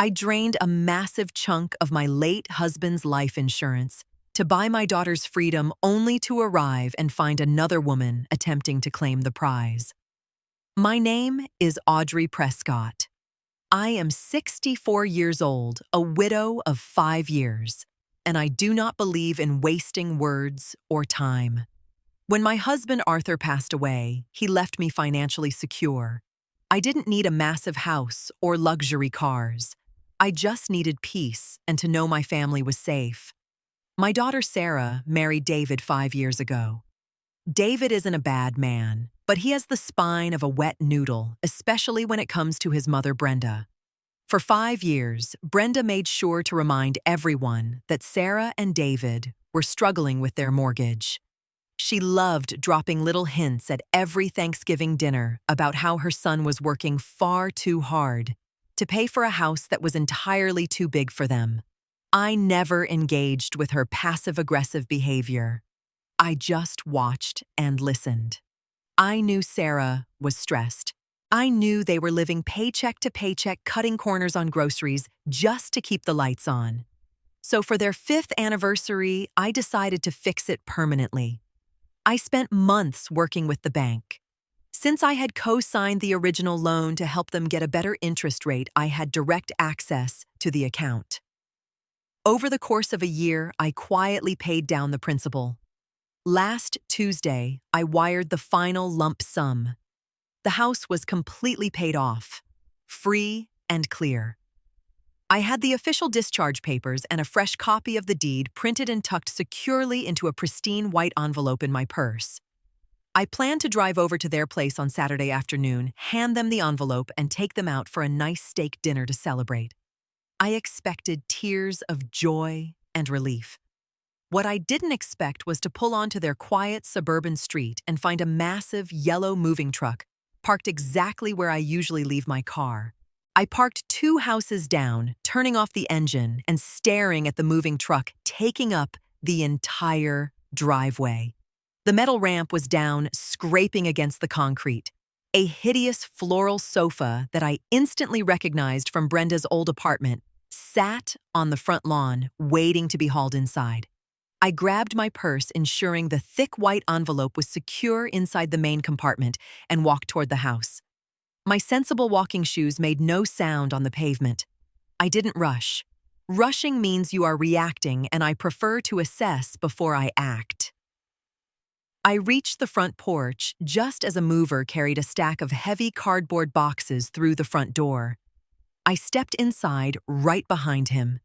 I drained a massive chunk of my late husband's life insurance to buy my daughter's freedom only to arrive and find another woman attempting to claim the prize. My name is Audrey Prescott. I am 64 years old, a widow of 5 years, and I do not believe in wasting words or time. When my husband Arthur passed away, he left me financially secure. I didn't need a massive house or luxury cars. I just needed peace and to know my family was safe. My daughter Sarah married David 5 years ago. David isn't a bad man, but he has the spine of a wet noodle, especially when it comes to his mother Brenda. For 5 years, Brenda made sure to remind everyone that Sarah and David were struggling with their mortgage. She loved dropping little hints at every Thanksgiving dinner about how her son was working far too hard to pay for a house that was entirely too big for them. I never engaged with her passive-aggressive behavior. I just watched and listened. I knew Sarah was stressed. I knew they were living paycheck to paycheck, cutting corners on groceries just to keep the lights on. So for their 5th anniversary, I decided to fix it permanently. I spent months working with the bank. Since I had co-signed the original loan to help them get a better interest rate, I had direct access to the account. Over the course of a year, I quietly paid down the principal. Last Tuesday, I wired the final lump sum. The house was completely paid off, free and clear. I had the official discharge papers and a fresh copy of the deed printed and tucked securely into a pristine white envelope in my purse. I planned to drive over to their place on Saturday afternoon, hand them the envelope, and take them out for a nice steak dinner to celebrate. I expected tears of joy and relief. What I didn't expect was to pull onto their quiet suburban street and find a massive yellow moving truck parked exactly where I usually leave my car. I parked 2 houses down, turning off the engine and staring at the moving truck taking up the entire driveway. The metal ramp was down, scraping against the concrete. A hideous floral sofa that I instantly recognized from Brenda's old apartment sat on the front lawn, waiting to be hauled inside. I grabbed my purse, ensuring the thick white envelope was secure inside the main compartment, and walked toward the house. My sensible walking shoes made no sound on the pavement. I didn't rush. Rushing means you are reacting, and I prefer to assess before I act. I reached the front porch just as a mover carried a stack of heavy cardboard boxes through the front door. I stepped inside right behind him.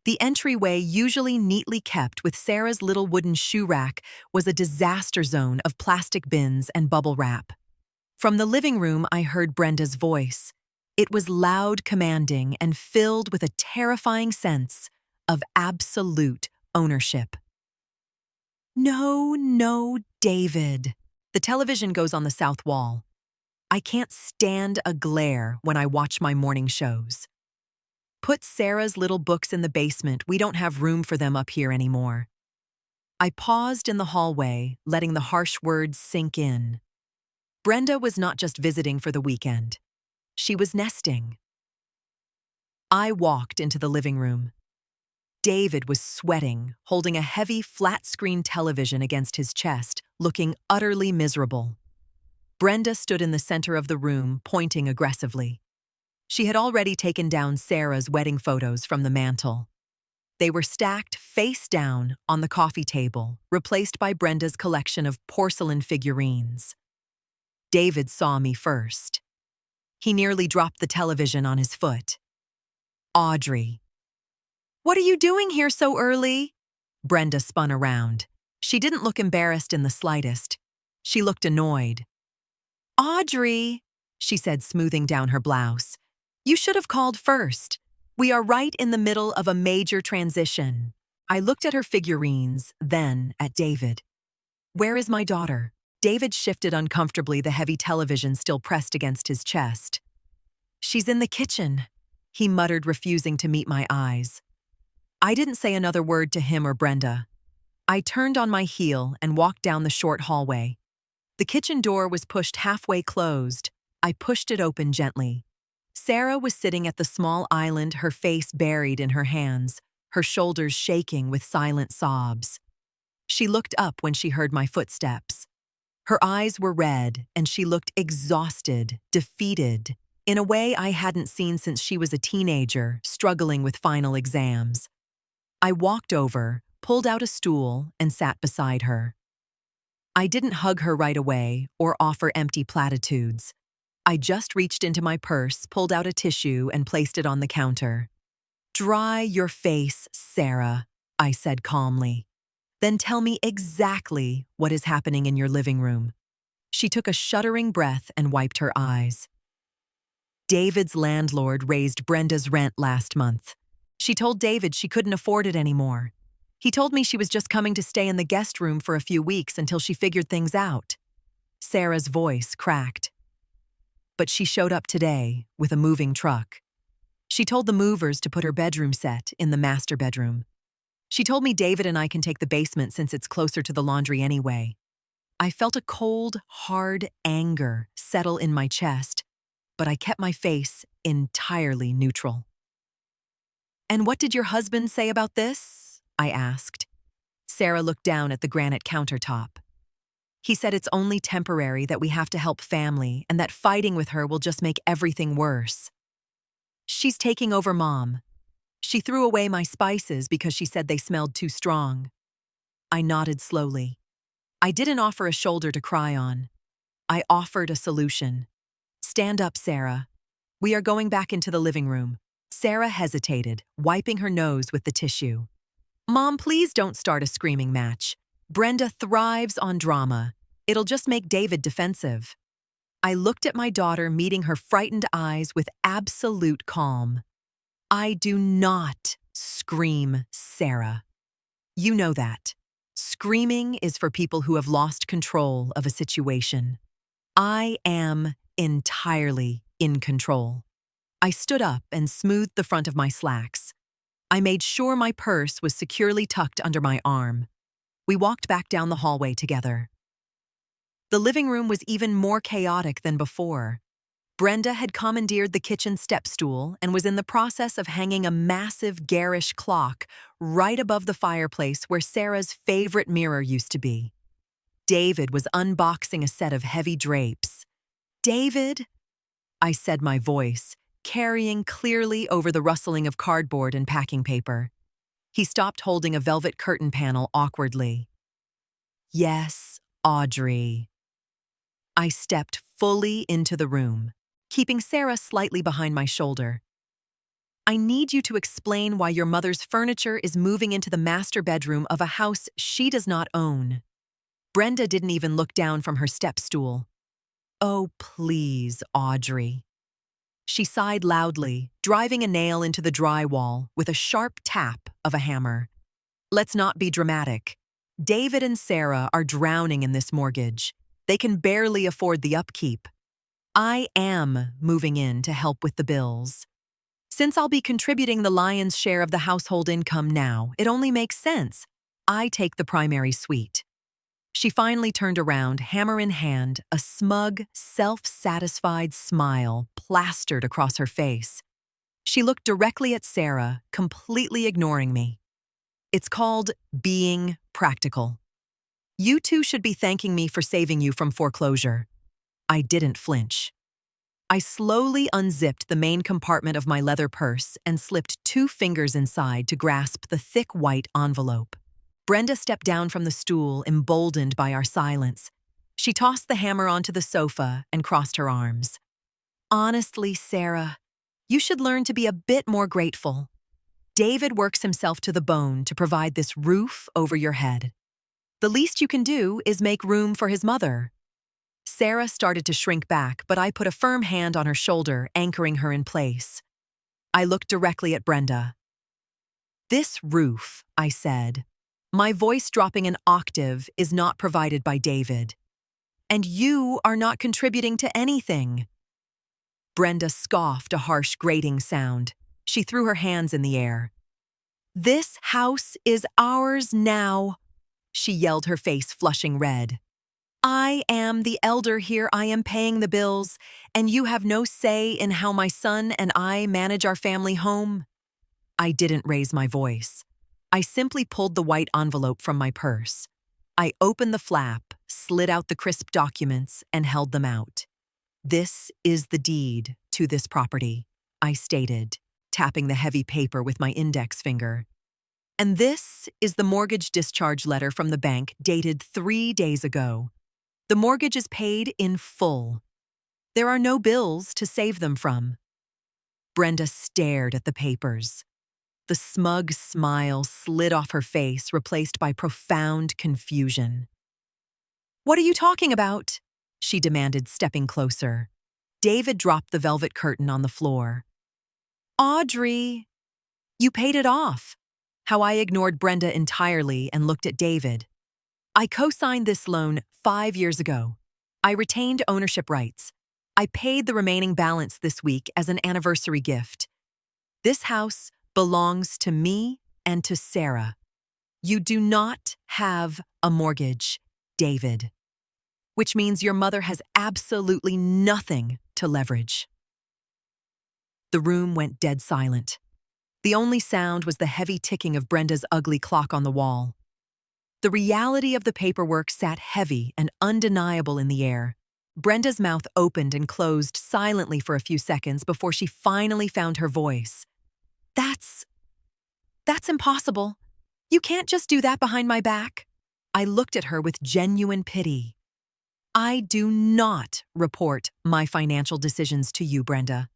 The entryway, usually neatly kept with Sarah's little wooden shoe rack, was a disaster zone of plastic bins and bubble wrap. From the living room, I heard Brenda's voice. It was loud, commanding, and filled with a terrifying sense of absolute ownership. No, David. The television goes on the south wall. I can't stand a glare when I watch my morning shows. Put Sarah's little books in the basement. We don't have room for them up here anymore. I paused in the hallway, letting the harsh words sink in. Brenda was not just visiting for the weekend. She was nesting. I walked into the living room. David was sweating, holding a heavy flat-screen television against his chest, looking utterly miserable. Brenda stood in the center of the room, pointing aggressively. She had already taken down Sarah's wedding photos from the mantel. They were stacked face down on the coffee table, replaced by Brenda's collection of porcelain figurines. David saw me first. He nearly dropped the television on his foot. Audrey. "What are you doing here so early?" Brenda spun around. She didn't look embarrassed in the slightest. She looked annoyed. "Audrey," she said, smoothing down her blouse, "you should have called first. We are right in the middle of a major transition." I looked at her figurines, then at David. "Where is my daughter?" David shifted uncomfortably, the heavy television still pressed against his chest. "She's in the kitchen," he muttered, refusing to meet my eyes. I didn't say another word to him or Brenda. I turned on my heel and walked down the short hallway. The kitchen door was pushed halfway closed. I pushed it open gently. Sarah was sitting at the small island, her face buried in her hands, her shoulders shaking with silent sobs. She looked up when she heard my footsteps. Her eyes were red, and she looked exhausted, defeated, in a way I hadn't seen since she was a teenager, struggling with final exams. I walked over, pulled out a stool, and sat beside her. I didn't hug her right away or offer empty platitudes. I just reached into my purse, pulled out a tissue, and placed it on the counter. "Dry your face, Sarah," I said calmly. "Then tell me exactly what is happening in your living room." She took a shuddering breath and wiped her eyes. "David's landlord raised Brenda's rent last month. She told David she couldn't afford it anymore. He told me she was just coming to stay in the guest room for a few weeks until she figured things out." Sarah's voice cracked. "But she showed up today with a moving truck. She told the movers to put her bedroom set in the master bedroom. She told me David and I can take the basement since it's closer to the laundry anyway." I felt a cold, hard anger settle in my chest, but I kept my face entirely neutral. "And what did your husband say about this?" I asked. Sarah looked down at the granite countertop. "He said it's only temporary, that we have to help family, and that fighting with her will just make everything worse. She's taking over Mom. She threw away my spices because she said they smelled too strong." I nodded slowly. I didn't offer a shoulder to cry on. I offered a solution. "Stand up, Sarah. We are going back into the living room." Sarah hesitated, wiping her nose with the tissue. "Mom, please don't start a screaming match. Brenda thrives on drama. It'll just make David defensive." I looked at my daughter, meeting her frightened eyes with absolute calm. "I do not scream, Sarah. You know that. Screaming is for people who have lost control of a situation. I am entirely in control." I stood up and smoothed the front of my slacks. I made sure my purse was securely tucked under my arm. We walked back down the hallway together. The living room was even more chaotic than before. Brenda had commandeered the kitchen step stool and was in the process of hanging a massive garish clock right above the fireplace where Sarah's favorite mirror used to be. David was unboxing a set of heavy drapes. "David," I said, my voice carrying clearly over the rustling of cardboard and packing paper. He stopped holding a velvet curtain panel awkwardly. "Yes, Audrey." I stepped fully into the room, keeping Sarah slightly behind my shoulder. "I need you to explain why your mother's furniture is moving into the master bedroom of a house she does not own." Brenda didn't even look down from her step stool. "Oh, please, Audrey." She sighed loudly, driving a nail into the drywall with a sharp tap of a hammer. "Let's not be dramatic. David and Sarah are drowning in this mortgage. They can barely afford the upkeep. I am moving in to help with the bills. Since I'll be contributing the lion's share of the household income now, it only makes sense I take the primary suite." She finally turned around, hammer in hand, a smug, self-satisfied smile plastered across her face. She looked directly at Sarah, completely ignoring me. "It's called being practical. You two should be thanking me for saving you from foreclosure." I didn't flinch. I slowly unzipped the main compartment of my leather purse and slipped 2 fingers inside to grasp the thick white envelope. Brenda stepped down from the stool, emboldened by our silence. She tossed the hammer onto the sofa and crossed her arms. "Honestly, Sarah, you should learn to be a bit more grateful. David works himself to the bone to provide this roof over your head. The least you can do is make room for his mother." Sarah started to shrink back, but I put a firm hand on her shoulder, anchoring her in place. I looked directly at Brenda. "This roof," I said, my voice dropping an octave, "is not provided by David. And you are not contributing to anything." Brenda scoffed a harsh grating sound. She threw her hands in the air. "This house is ours now," she yelled, her face flushing red. I am the elder here. I am paying the bills, and you have no say in how my son and I manage our family home. I didn't raise my voice. I simply pulled the white envelope from my purse. I opened the flap, slid out the crisp documents, and held them out. This is the deed to this property, I stated, tapping the heavy paper with my index finger. And this is the mortgage discharge letter from the bank dated 3 days ago. The mortgage is paid in full. There are no bills to save them from. Brenda stared at the papers. The smug smile slid off her face, replaced by profound confusion. "What are you talking about?" she demanded, stepping closer. David dropped the velvet curtain on the floor. "Audrey, you paid it off." How I ignored Brenda entirely and looked at David. "I co-signed this loan 5 years ago. I retained ownership rights. I paid the remaining balance this week as an anniversary gift. This house belongs to me and to Sarah. You do not have a mortgage, David. Which means your mother has absolutely nothing to leverage." The room went dead silent. The only sound was the heavy ticking of Brenda's ugly clock on the wall. The reality of the paperwork sat heavy and undeniable in the air. Brenda's mouth opened and closed silently for a few seconds before she finally found her voice. That's impossible. You can't just do that behind my back." I looked at her with genuine pity. "I do not report my financial decisions to you, Brenda.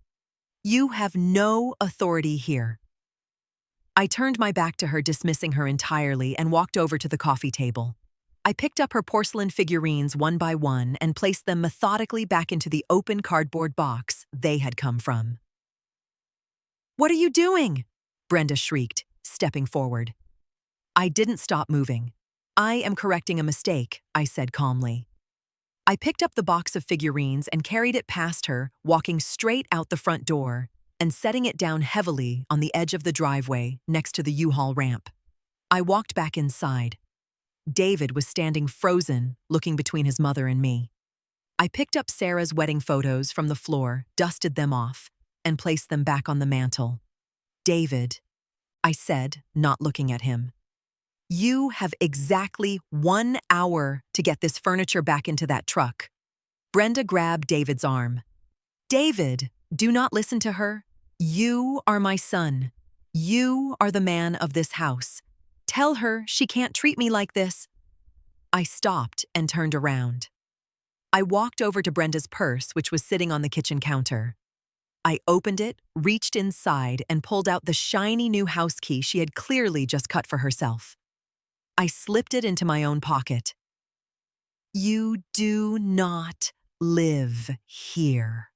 You have no authority here." I turned my back to her, dismissing her entirely, and walked over to the coffee table. I picked up her porcelain figurines one by one and placed them methodically back into the open cardboard box they had come from. "What are you doing?" Brenda shrieked, stepping forward. I didn't stop moving. "I am correcting a mistake," I said calmly. I picked up the box of figurines and carried it past her, walking straight out the front door and setting it down heavily on the edge of the driveway next to the U-Haul ramp. I walked back inside. David was standing frozen, looking between his mother and me. I picked up Sarah's wedding photos from the floor, dusted them off, and placed them back on the mantel. "David," I said, not looking at him, "you have exactly 1 hour to get this furniture back into that truck." Brenda grabbed David's arm. "David, do not listen to her. You are my son. You are the man of this house. Tell her she can't treat me like this." I stopped and turned around. I walked over to Brenda's purse, which was sitting on the kitchen counter. I opened it, reached inside, and pulled out the shiny new house key she had clearly just cut for herself. I slipped it into my own pocket. "You do not live here,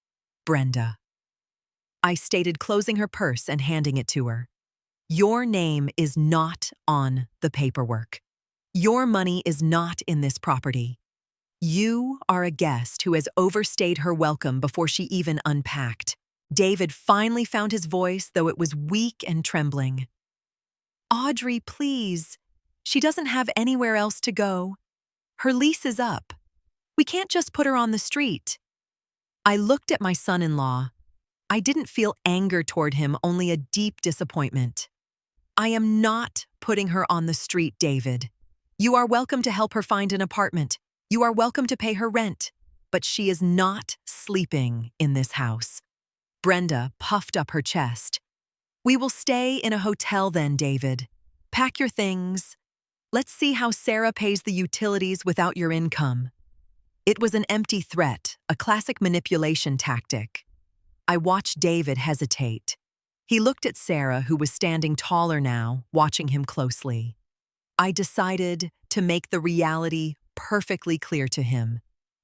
Brenda," I stated, closing her purse and handing it to her. "Your name is not on the paperwork. Your money is not in this property. You are a guest who has overstayed her welcome before she even unpacked." David finally found his voice, though it was weak and trembling. "Audrey, please. She doesn't have anywhere else to go. Her lease is up. We can't just put her on the street." I looked at my son-in-law. I didn't feel anger toward him, only a deep disappointment. "I am not putting her on the street, David. You are welcome to help her find an apartment. You are welcome to pay her rent. But she is not sleeping in this house." Brenda puffed up her chest. "We will stay in a hotel then, David. Pack your things. Let's see how Sarah pays the utilities without your income." It was an empty threat, a classic manipulation tactic. I watched David hesitate. He looked at Sarah, who was standing taller now, watching him closely. I decided to make the reality perfectly clear to him.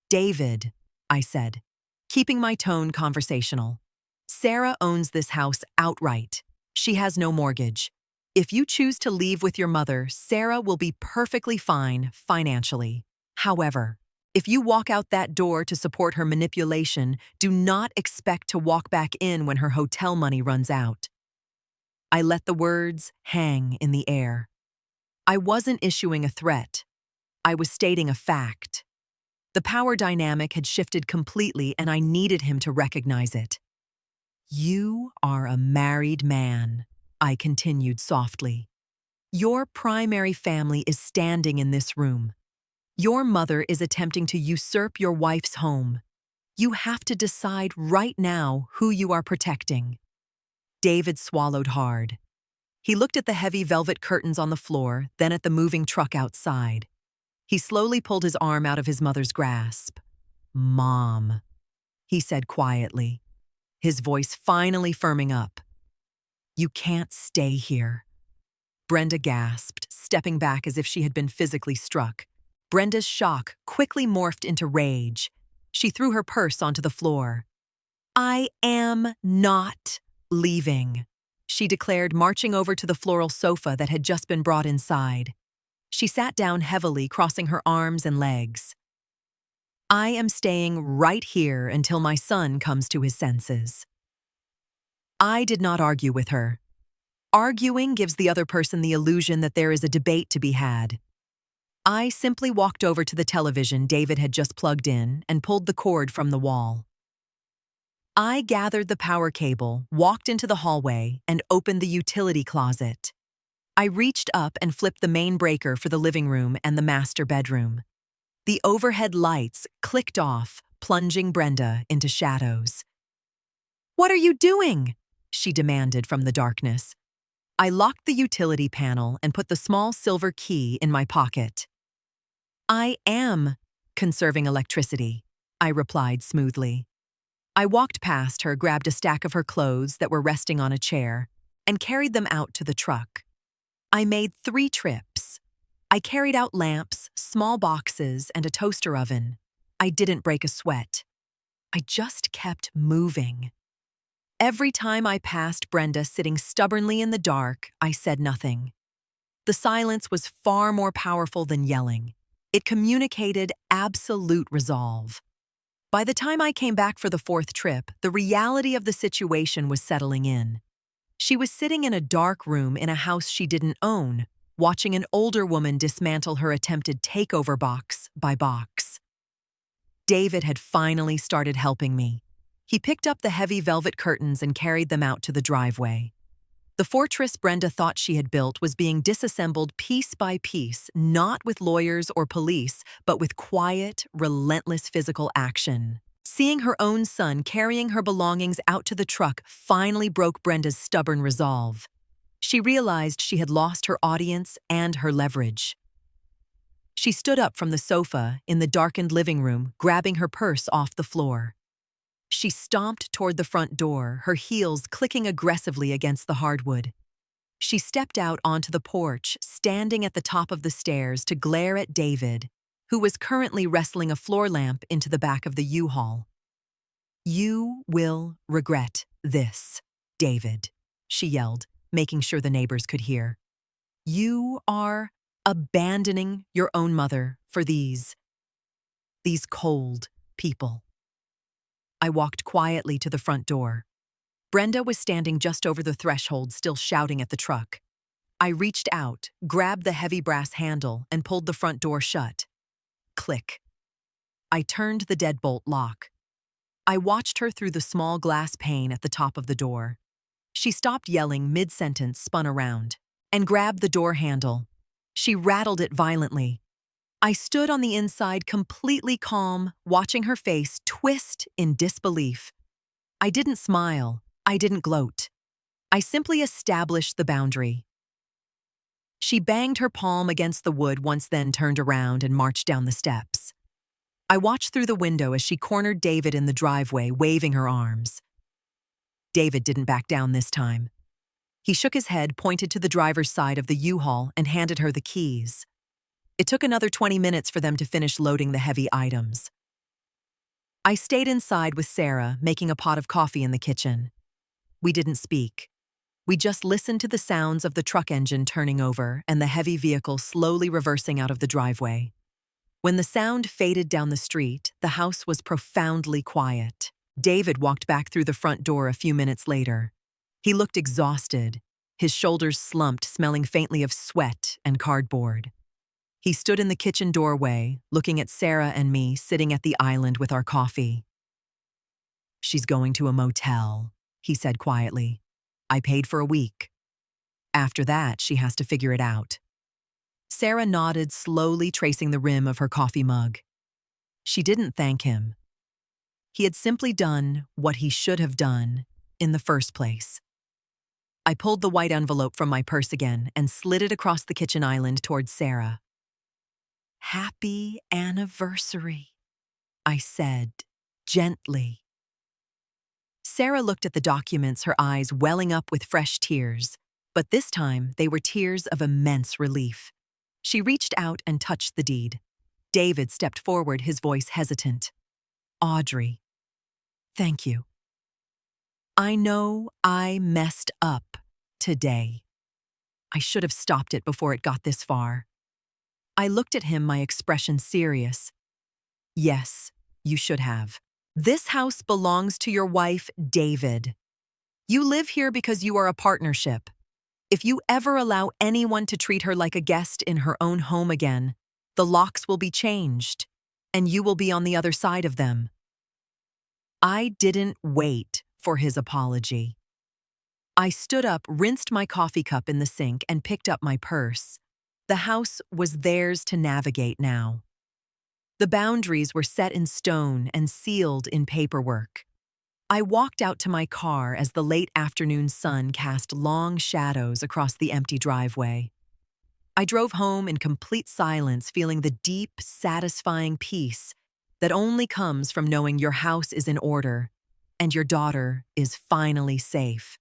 "David," I said, keeping my tone conversational, "Sarah owns this house outright. She has no mortgage. If you choose to leave with your mother, Sarah will be perfectly fine financially. However, if you walk out that door to support her manipulation, do not expect to walk back in when her hotel money runs out." I let the words hang in the air. I wasn't issuing a threat. I was stating a fact. The power dynamic had shifted completely, and I needed him to recognize it. "You are a married man," I continued softly. "Your primary family is standing in this room. Your mother is attempting to usurp your wife's home. You have to decide right now who you are protecting." David swallowed hard. He looked at the heavy velvet curtains on the floor, then at the moving truck outside. He slowly pulled his arm out of his mother's grasp. "Mom," he said quietly, his voice finally firming up. "You can't stay here." Brenda gasped, stepping back as if she had been physically struck. Brenda's shock quickly morphed into rage. She threw her purse onto the floor. "I am not leaving," she declared, marching over to the floral sofa that had just been brought inside. She sat down heavily, crossing her arms and legs. "I am staying right here until my son comes to his senses." I did not argue with her. Arguing gives the other person the illusion that there is a debate to be had. I simply walked over to the television David had just plugged in and pulled the cord from the wall. I gathered the power cable, walked into the hallway, and opened the utility closet. I reached up and flipped the main breaker for the living room and the master bedroom. The overhead lights clicked off, plunging Brenda into shadows. "What are you doing?" she demanded from the darkness. I locked the utility panel and put the small silver key in my pocket. "I am conserving electricity," I replied smoothly. I walked past her, grabbed a stack of her clothes that were resting on a chair, and carried them out to the truck. I made 3 trips. I carried out lamps, small boxes, and a toaster oven. I didn't break a sweat. I just kept moving. Every time I passed Brenda sitting stubbornly in the dark, I said nothing. The silence was far more powerful than yelling. It communicated absolute resolve. By the time I came back for the 4th trip, the reality of the situation was settling in. She was sitting in a dark room in a house she didn't own, watching an older woman dismantle her attempted takeover box by box. David had finally started helping me. He picked up the heavy velvet curtains and carried them out to the driveway. The fortress Brenda thought she had built was being disassembled piece by piece, not with lawyers or police, but with quiet, relentless physical action. Seeing her own son carrying her belongings out to the truck finally broke Brenda's stubborn resolve. She realized she had lost her audience and her leverage. She stood up from the sofa in the darkened living room, grabbing her purse off the floor. She stomped toward the front door, her heels clicking aggressively against the hardwood. She stepped out onto the porch, standing at the top of the stairs to glare at David, who was currently wrestling a floor lamp into the back of the U-Haul. "You will regret this, David," she yelled, making sure the neighbors could hear. "You are abandoning your own mother for these cold people." I walked quietly to the front door. Brenda was standing just over the threshold, still shouting at the truck. I reached out, grabbed the heavy brass handle, and pulled the front door shut. Click. I turned the deadbolt lock. I watched her through the small glass pane at the top of the door. She stopped yelling mid-sentence, spun around, and grabbed the door handle. She rattled it violently. I stood on the inside completely calm, watching her face twist in disbelief. I didn't smile. I didn't gloat. I simply established the boundary. She banged her palm against the wood once, then turned around and marched down the steps. I watched through the window as she cornered David in the driveway, waving her arms. David didn't back down this time. He shook his head, pointed to the driver's side of the U-Haul, and handed her the keys. It took another 20 minutes for them to finish loading the heavy items. I stayed inside with Sarah, making a pot of coffee in the kitchen. We didn't speak. We just listened to the sounds of the truck engine turning over and the heavy vehicle slowly reversing out of the driveway. When the sound faded down the street, the house was profoundly quiet. David walked back through the front door a few minutes later. He looked exhausted, his shoulders slumped, smelling faintly of sweat and cardboard. He stood in the kitchen doorway, looking at Sarah and me sitting at the island with our coffee. "She's going to a motel," he said quietly. "I paid for a week. After that, she has to figure it out." Sarah nodded, slowly tracing the rim of her coffee mug. She didn't thank him. He had simply done what he should have done in the first place. I pulled the white envelope from my purse again and slid it across the kitchen island towards Sarah. "Happy anniversary," I said, gently. Sarah looked at the documents, her eyes welling up with fresh tears, but this time they were tears of immense relief. She reached out and touched the deed. David stepped forward, his voice hesitant. "Audrey, thank you. I know I messed up today. I should have stopped it before it got this far." I looked at him, my expression serious. "Yes, you should have. This house belongs to your wife, David. You live here because you are a partnership. If you ever allow anyone to treat her like a guest in her own home again, the locks will be changed, and you will be on the other side of them." I didn't wait for his apology. I stood up, rinsed my coffee cup in the sink, and picked up my purse. The house was theirs to navigate now. The boundaries were set in stone and sealed in paperwork. I walked out to my car as the late afternoon sun cast long shadows across the empty driveway. I drove home in complete silence, feeling the deep, satisfying peace that only comes from knowing your house is in order and your daughter is finally safe.